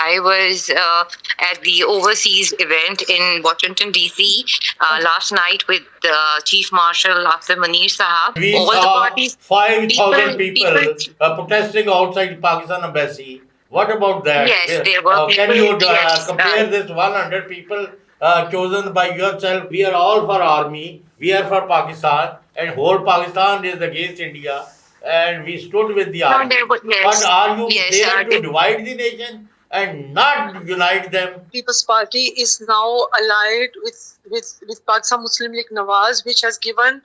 I was at the overseas event in Washington, D.C. Last night with Chief Marshal After Munir Sahab. We All the saw parties, 5,000 people protesting outside Pakistan embassy. What about that? yes, there were Can people. you Yes, compare this 100 people chosen by yourself? We are all for army. We are for Pakistan, and whole Pakistan is against India, and we stood with the no, army. there were, But yes, are you yes, there to divide the nation and not unite them? People's Party is now allied with Pakistan Muslim League Nawaz, which has given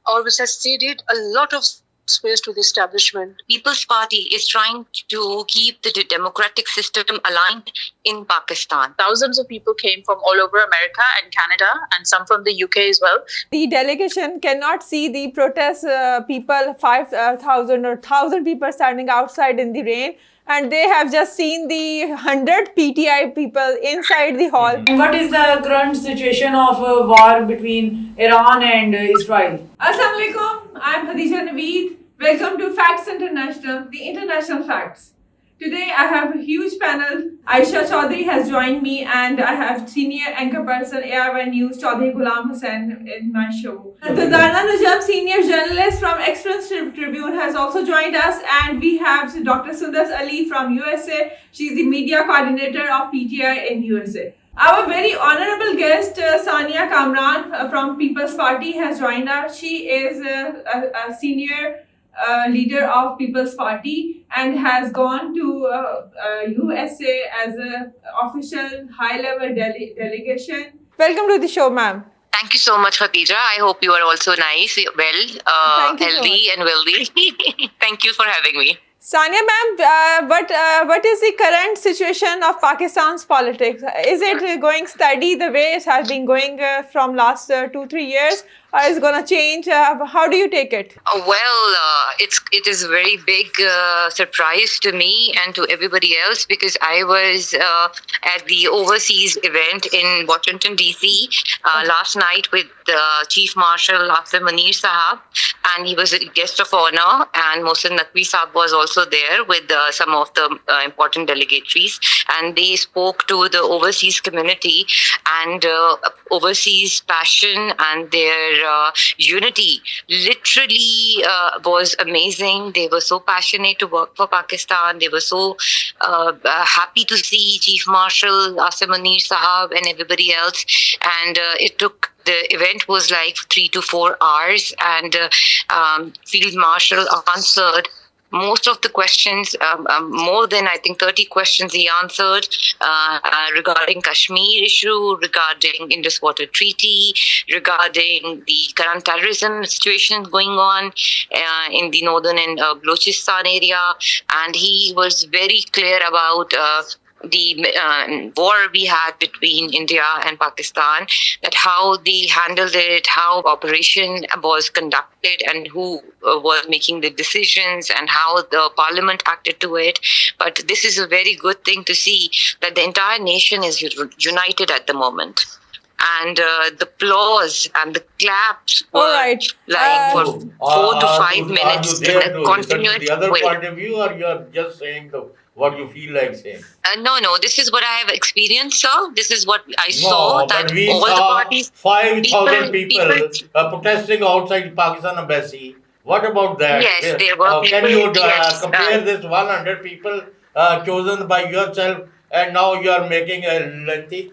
or which has ceded a lot of space to the establishment. People's Party is trying to keep the democratic system aligned in Pakistan. Thousands of people came from all over America and Canada, and some from the UK as well. The delegation cannot see the protest people, 5,000 or 1,000 people standing outside in the rain, and they have just seen the 100 PTI people inside the hall. What is the current situation of war between Iran and Israel? Assalamu alaikum, I'm Khadija Naveed. Welcome to Facts International, the international facts. Today I have a huge panel. Aisha Chaudhary has joined me, and I have senior anchor person AR1 News Chaudhary Ghulam Hussain in my show. Dardana Najam, senior journalist from Express Tribune, has also joined us, and we have Dr. Sundas Ali from USA. She's the media coordinator of PTI in USA. Our very honorable guest, Sania Kamran from People's Party, has joined us. She is a senior leader of People's Party and has gone to USA as an official high-level delegation. Welcome to the show, ma'am. Thank you so much, Khatija. I hope you are also nice, well, healthy and wealthy. Thank you for having me. Sania ma'am, what is the current situation of Pakistan's politics? Is it going steady the way it has been going from last 2-3 years, or is it going to change? How do you take it? It is a very big surprise to me and to everybody else, because I was at the overseas event in Washington, D.C. Last night with Chief Marshal After Munir Sahab, and he was a guest of honor, and Mohsen Naqvi Sahab was also there with some of the important delegatories, and they spoke to the overseas community, and overseas passion and their unity literally was amazing. They were so passionate to work for Pakistan. They were so happy to see Chief Marshal Asim Munir Sahab and everybody else, and the event was like 3 to 4 hours, and Field Marshal answered most of the questions, more than I think 30 questions he answered regarding Kashmir issue, regarding Indus Water Treaty, regarding the current terrorism situation going on in the northern and Balochistan area. And he was very clear about the war we had between India and Pakistan, that how they handled it, how operation was conducted, and who was making the decisions, and how the parliament acted to it. But this is a very good thing to see, that the entire nation is united at the moment. And the applause and the claps were for 4 to 5 minutes. Continuous the other point of view, or you're just saying what you feel like saying? No, this is what I have experienced, sir. This is what I saw. But we saw 5,000 people protesting outside Pakistan embassy. What about that? Yes, there were people. Can you compare this 100 people chosen by yourself, and now you are making a lengthy?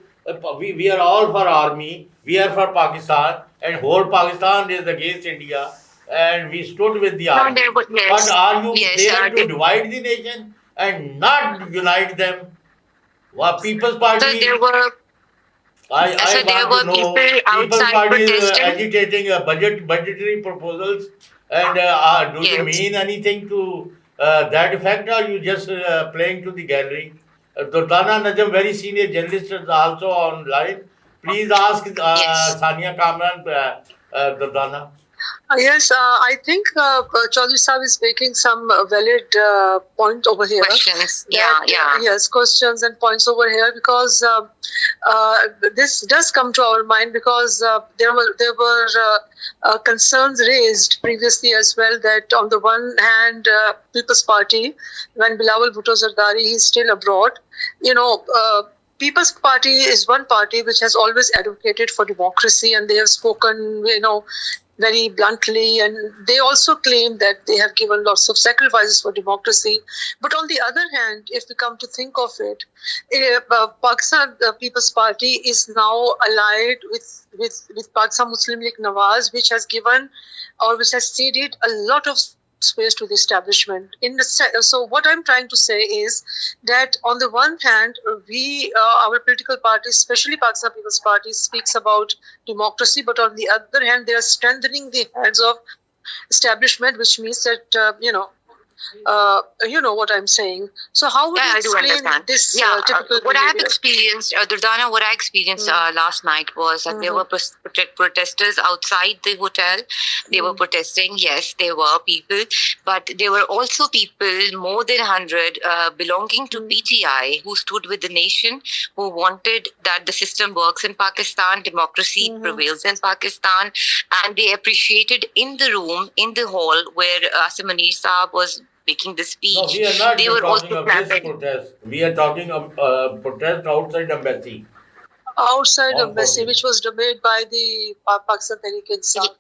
We are all for army. We are for Pakistan, and whole Pakistan is against India, and we stood with the army. But are you there to divide the nation and not unite them? People's Party. So there were. I want to know. People's Party is agitating budgetary proposals, and do you mean anything to that effect, or you just playing to the gallery? Dardana Najam, very senior journalist, is also online. Please ask Sania Kamran, Dardana. Yes, I think Chaudhary Saab is making some valid point over here. Questions. That, yes, questions and points over here, because this does come to our mind, because there were concerns raised previously as well, that on the one hand, People's Party, when Bilawal Bhutto Zardari is still abroad, People's Party is one party which has always advocated for democracy, and they have spoken, very bluntly, and they also claim that they have given lots of sacrifices for democracy. But on the other hand, if we come to think of it, Pakistan People's Party is now allied with Pakistan Muslim League Nawaz, which has given, or which has ceded a lot of space to the establishment. So what I'm trying to say is that on the one hand, our political parties, especially Pakistan People's Party, speaks about democracy, but on the other hand, they are strengthening the hands of establishment, which means that you know what I'm saying. So how would you explain this typical what behavior? I have experienced, Durdana, what I experienced last night was that there were protesters outside the hotel. They were protesting. Yes, there were people, but there were also people, more than 100, belonging to PTI, who stood with the nation, who wanted that the system works in Pakistan, democracy prevails in Pakistan, and they appreciated in the room, in the hall where Asim Munir Saab was making the speech. No, we are not they were talking also of this clapping. protest. We are talking of protest outside embassy. Outside On embassy, 14. which was made by the Pakistan Tehreek-e-Insaf.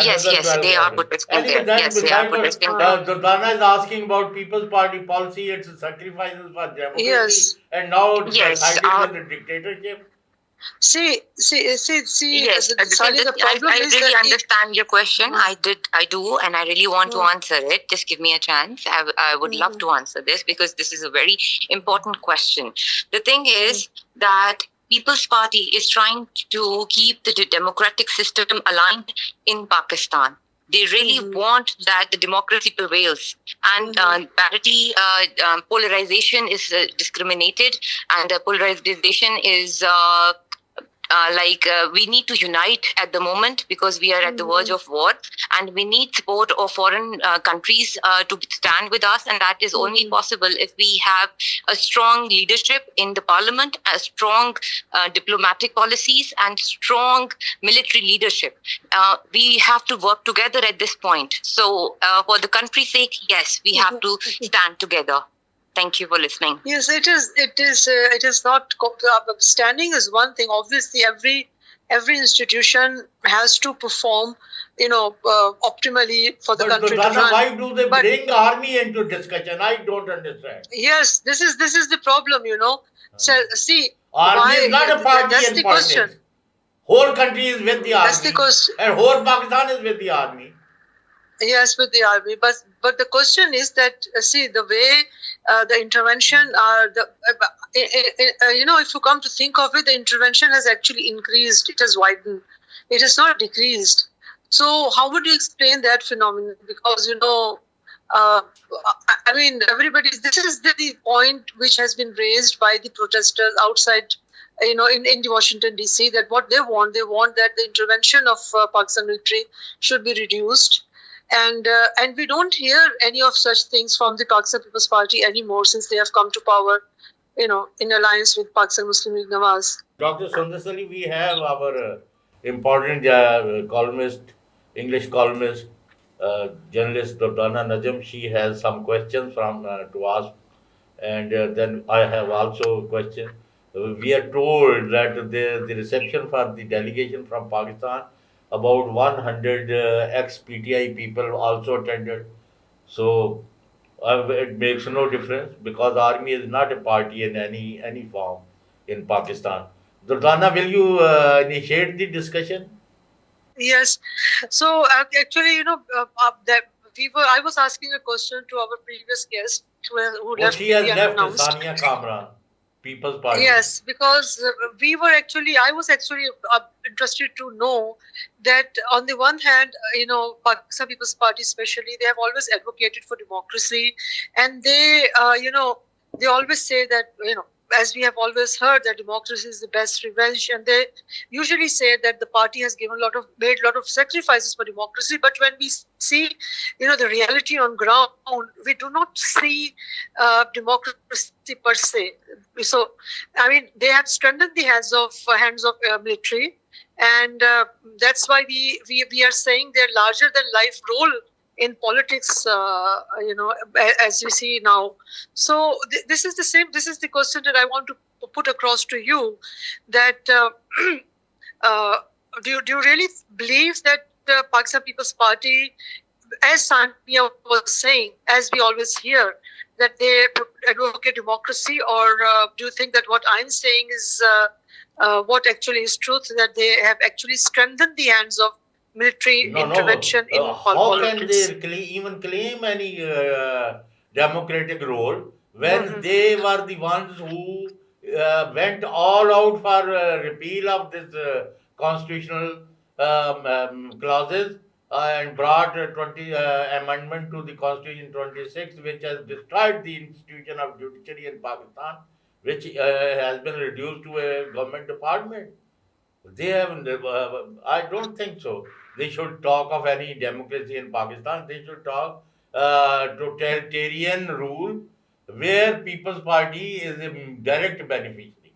Yes, Another yes, 12 they are others. protesting Anyway, there. then Yes, they are besides protesting that, there. Durdana is asking about People's Party policy, its sacrifices for democracy, Yes. and now it's Yes, sided with the dictatorship. See, Yes, Sally, the problem I is really that understand your question. I do, and I really want to answer it. Just give me a chance. I would love to answer this, because this is a very important question. The thing is that People's Party is trying to keep the democratic system aligned in Pakistan. They really want that the democracy prevails, and parity, polarization is discriminated, and polarization is we need to unite at the moment, because we are at the verge of war, and we need support of foreign countries to stand with us, and that is only possible if we have a strong leadership in the parliament, a strong diplomatic policies, and strong military leadership. We have to work together at this point. So for the country's sake, yes, we have to stand together. Thank you for listening. yes, it is. It is not. Standing is one thing. Obviously, every institution has to perform, optimally for the But country to Durdana, run. why do they But- bring army into discussion? I don't understand. Yes, this is the problem. So see, Army why- is not a party that's in the politics. question. Whole country is with the army. That's the question. And whole Pakistan is with the army. Yes, with the army, but the question is that see the way the intervention if you come to think of it, the intervention has actually increased. It has widened. It has not decreased. So how would you explain that phenomenon? Because everybody. This is the point which has been raised by the protesters outside. In the Washington DC, that what they want that the intervention of Pakistan military should be reduced. And we don't hear any of such things from the Pakistan People's Party anymore, since they have come to power, in alliance with Pakistan Muslim League Nawaz. Dr. Sundar Sali, we have our important columnist, English columnist, journalist Durdana Najam. She has some questions to ask, and then I have also a question. We are told that the reception for the delegation from Pakistan, about 100 ex-PTI people also attended. So it makes no difference, because army is not a party in any form in Pakistan. Durdana, will you initiate the discussion? Yes. So actually, that I was asking a question to our previous guest who Oh, left she has left, unannounced. Sania Kamran, People's Party. Yes, because I was actually interested to know that on the one hand, Pakistan People's Party especially, they have always advocated for democracy, and they always say that, as we have always heard, that democracy is the best revenge, and they usually say that the party has made a lot of sacrifices for democracy. But when we see, the reality on ground, we do not see democracy per se. So, I mean, they have strengthened the hands of military, and that's why we are saying their larger than life role in politics, as we see now. So this is the same. This is the question that I want to put across to you. That do you really believe that the Pakistan People's Party, as Sania was saying, as we always hear, that they advocate democracy, or do you think that what I'm saying is what actually is truth? That they have actually strengthened the hands of military intervention in how politics. can they even claim any democratic role when they were the ones who went all out for repeal of this constitutional clauses and brought 20 amendment to the Constitution 26, which has destroyed the institution of judiciary in Pakistan, which has been reduced to a government department. They have. I don't think so. They should talk of any democracy in Pakistan. They should talk totalitarian rule, where People's Party is a direct beneficiary.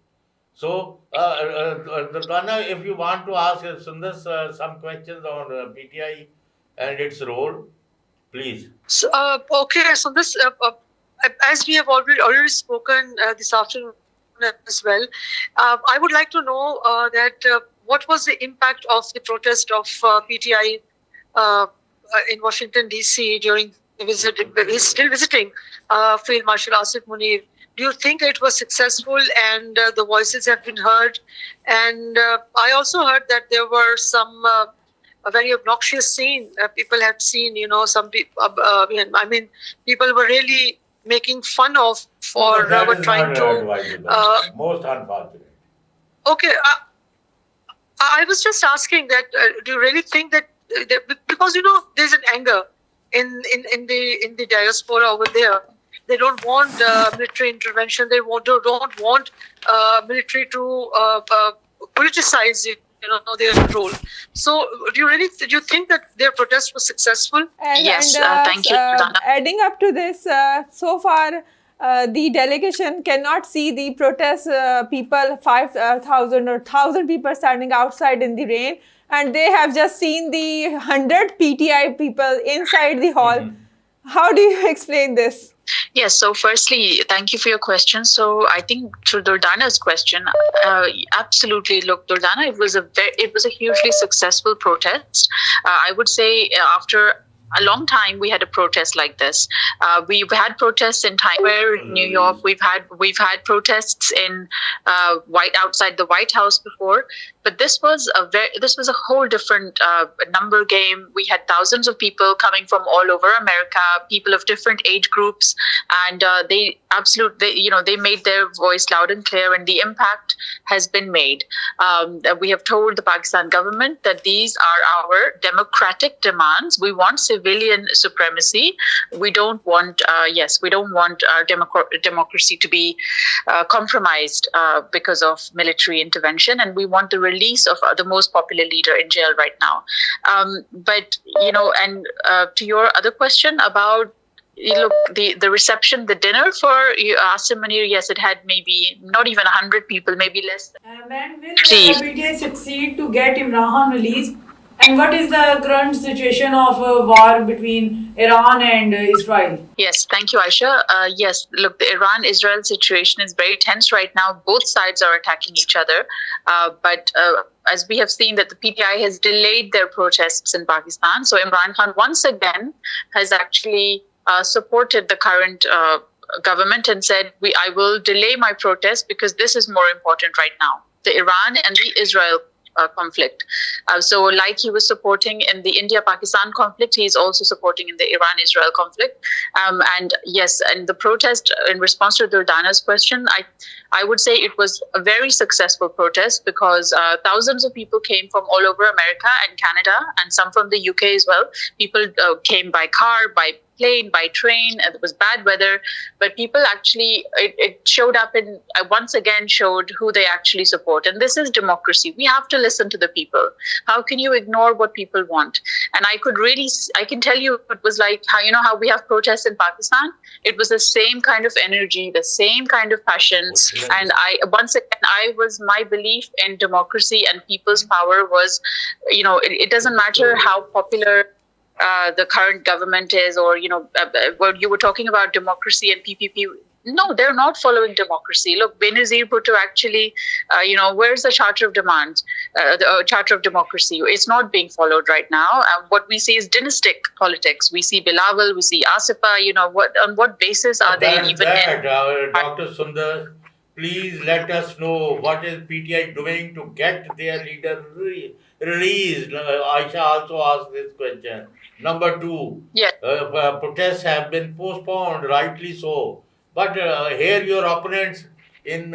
So, Dana, if you want to ask Sundar some questions on PTI and its role, please. So, okay, so this, as we have already spoken this afternoon as well, I would like to know that what was the impact of the protest of PTI in Washington DC during the visit? He's still visiting Field Marshal Asif Munir. Do you think it was successful and the voices have been heard? And I also heard that there were some a very obnoxious scene people have seen. Some people. People were really making fun of, or were trying to. Most unfortunate. Okay, I was just asking that. Do you really think that because there's an anger in the diaspora over there? They don't want military intervention. They don't want military to politicize it, their role. So, do you think that their protest was successful? Yes, thank you, Dana. Adding up to this, so far the delegation cannot see the protest people, 5,000 or 1,000 people standing outside in the rain, and they have just seen the 100 PTI people inside the hall. How do you explain this? Yes, so firstly, thank you for your question. So I think to Durdana's question, absolutely. Look, Durdana, it was a hugely successful protest. I would say after a long time we had a protest like this. We've had protests in Times Square, New York. We've had protests in outside the White House before. But this was a whole different number game. We had thousands of people coming from all over America, people of different age groups, and they made their voice loud and clear, and the impact has been made. We have told the Pakistan government that these are our democratic demands. We want civilian supremacy. We don't want our democracy to be compromised because of military intervention, and we want the release of the most popular leader in jail right now. To your other question about the reception, the dinner for Asif Munir, yes, it had maybe not even 100 people, maybe less. When will the PTI succeed to get Imran Khan released? And what is the current situation of war between Iran and Israel? Yes, thank you, Aisha. Yes, look, the Iran-Israel situation is very tense right now. Both sides are attacking each other. But as we have seen that the PTI has delayed their protests in Pakistan. So Imran Khan once again has actually supported the current government and said, I will delay my protest because this is more important right now. The Iran and the Israel conflict. So like he was supporting in the India-Pakistan conflict, he is also supporting in the Iran-Israel conflict. And yes, and the protest, in response to Durdana's question, I would say it was a very successful protest because thousands of people came from all over America and Canada, and some from the UK as well. People came by car, by plane, by train. It was bad weather, but people actually, it showed up and once again showed who they actually support. And this is democracy. We have to listen to the people. How can you ignore what people want? And I can tell you, it was like how we have protests in Pakistan. It was the same kind of energy, the same kind of passion. And my belief in democracy and people's power was, it doesn't matter how popular the current government is, or what you were talking about, democracy and PPP. No, they're not following democracy. Look, Benazir Bhutto actually, where's the Charter of Demands, the Charter of Democracy? It's not being followed right now. What we see is dynastic politics. We see Bilawal, we see Asifa. On what basis are they even in? Dr. Sundar, please let us know what is PTI doing to get their leader released. Aisha also asked this question. Number 2, yes. Protests have been postponed, rightly so. But here your opponents in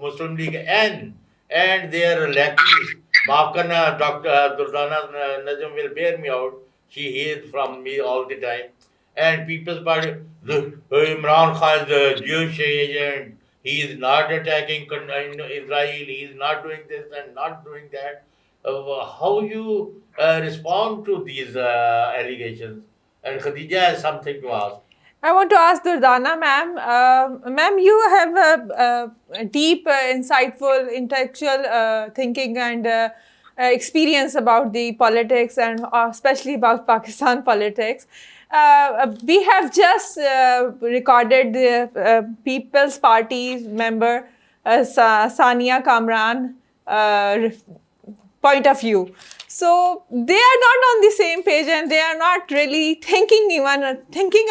Muslim League N and their lackeys, Maafkana, Dr. Durdana Najm will bear me out. She hears from me all the time. And People's Party, Imran Khan is the Jewish agent. He is not attacking Israel. He is not doing this and not doing that. How you respond to these allegations? And Khadija has something to ask. I want to ask Durdana, ma'am. Ma'am, you have a deep, insightful, intellectual thinking and experience about the politics and especially about Pakistan politics. We have just recorded the People's Party member Sania Kamran point of view. So they are not on the same page and they are not really thinking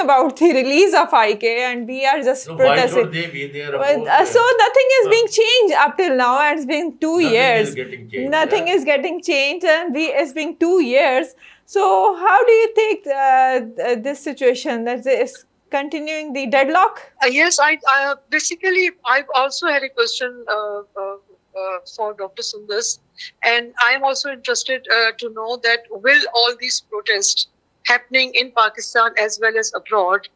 about the release of IK, and we are just protesting. Why should they be there? So nothing is being changed up till now, and it's been 2 years. Nothing is getting changed, and it's been 2 years. So how do you take this situation that is continuing the deadlock? Yes, I also had a question for Dr. Sundar, and I am also interested to know that will all these protests happening in Pakistan as well as abroad,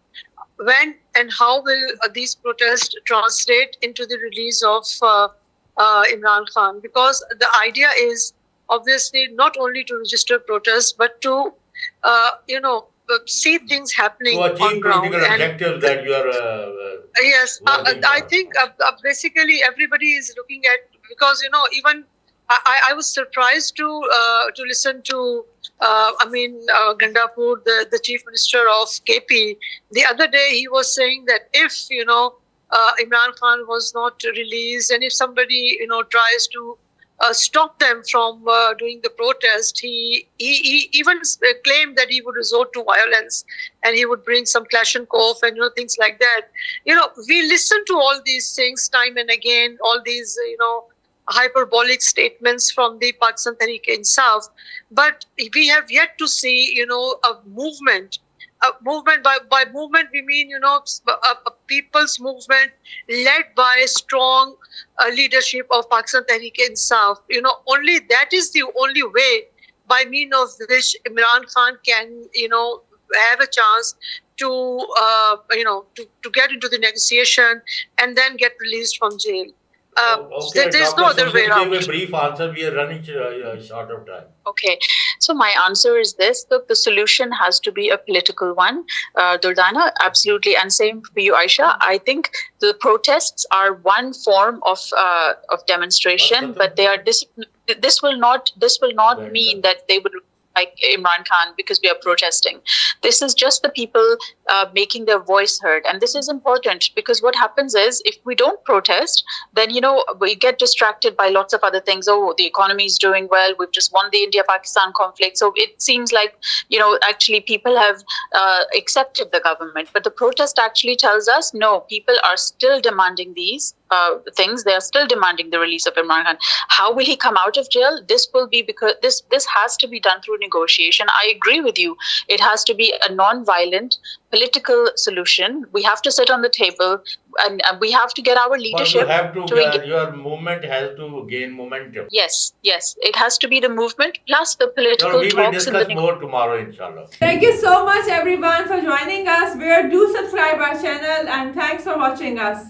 when and how will these protests translate into the release of Imran Khan? Because the idea is obviously not only to register protests, but to see things happening to achieve on ground. political objectives that you are. Yes, I think basically everybody is looking at, because even I was surprised to listen to Gandapur, the chief minister of KP. The other day he was saying that if Imran Khan was not released, and if somebody tries to stop them from doing the protest, he even claimed that he would resort to violence and he would bring some Kalashnikov and things like that. We listen to all these things time and again, all these hyperbolic statements from the Pakistan Tehreek-e-Insaf, but we have yet to see a movement. By movement we mean a people's movement led by strong leadership of Pakistan Tehreek-e-Insaf. Only that is the only way by means of which Imran Khan can have a chance to get into the negotiation and then get released from jail. Okay, there's no other way around. Give a brief answer. We are running short of time. Okay, so my answer is this: look, the solution has to be a political one. Durdana, absolutely, and same for you, Aisha. I think the protests are one form of demonstration, but they are this will not mean that they would like Imran Khan because we are protesting. This is just the people making their voice heard. And this is important because what happens is if we don't protest, then, we get distracted by lots of other things. Oh, the economy is doing well. We've just won the India-Pakistan conflict. So it seems like, actually people have accepted the government. But the protest actually tells us, no, people are still demanding these. things. They are still demanding the release of Imran Khan. How will he come out of jail? This will be because this has to be done through negotiation. I agree with you. It has to be a non-violent political solution. We have to sit on the table and we have to get our But leadership you have to, engage. your movement has to gain momentum. Yes, it has to be the movement plus the So political we will talks and the discuss more tomorrow, inshallah. Thank you so much everyone for joining us. Do subscribe our channel and thanks for watching us.